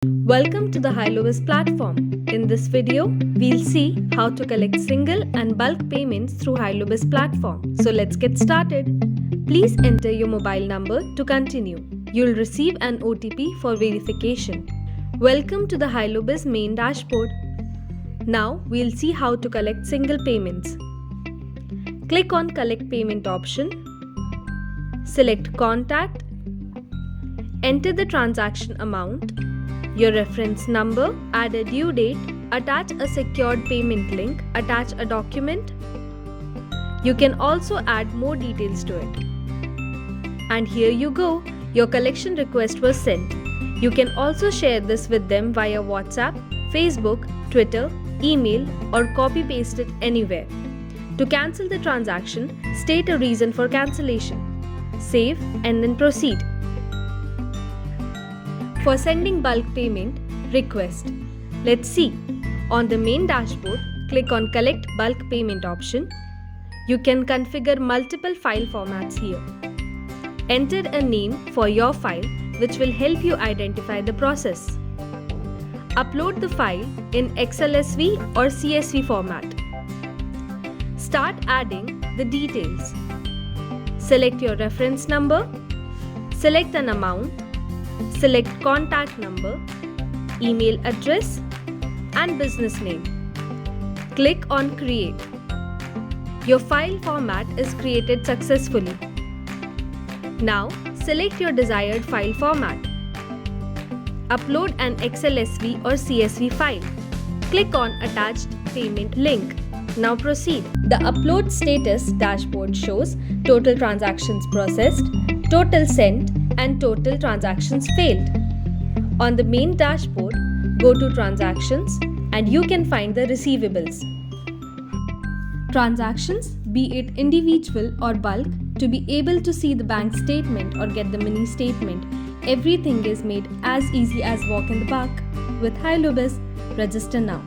Welcome to the Hylobiz platform. In this video, we'll see how to collect single and bulk payments through Hylobiz platform. So let's get started. Please enter your mobile number to continue. You'll receive an OTP for verification. Welcome to the Hylobiz main dashboard. Now we'll see how to collect single payments. Click on Collect Payment option. Select Contact. Enter the transaction amount, your reference number, add a due date, attach a secured payment link, attach a document. You can also add more details to it. And here you go, your collection request was sent. You can also share this with them via WhatsApp, Facebook, Twitter, email, or copy paste it anywhere. To cancel the transaction, state a reason for cancellation. Save and then proceed. For sending bulk payment, request. Let's see. On the main dashboard, click on Collect Bulk Payment option. You can configure multiple file formats here. Enter a name for your file, which will help you identify the process. Upload the file in XLSV or CSV format. Start adding the details. Select your reference number. Select an amount. Select contact number, email address, and business name. Click on Create. Your file format is created successfully. Now, select your desired file format. Upload an XLSV or CSV file. Click on Attached Payment link. Now proceed. The Upload Status dashboard shows total transactions processed, total sent, and total transactions failed. On the main dashboard, go to Transactions and you can find the receivables. Transactions, be it individual or bulk, to be able to see the bank statement or get the mini statement, everything is made as easy as walk in the park. With Hylobiz, register now.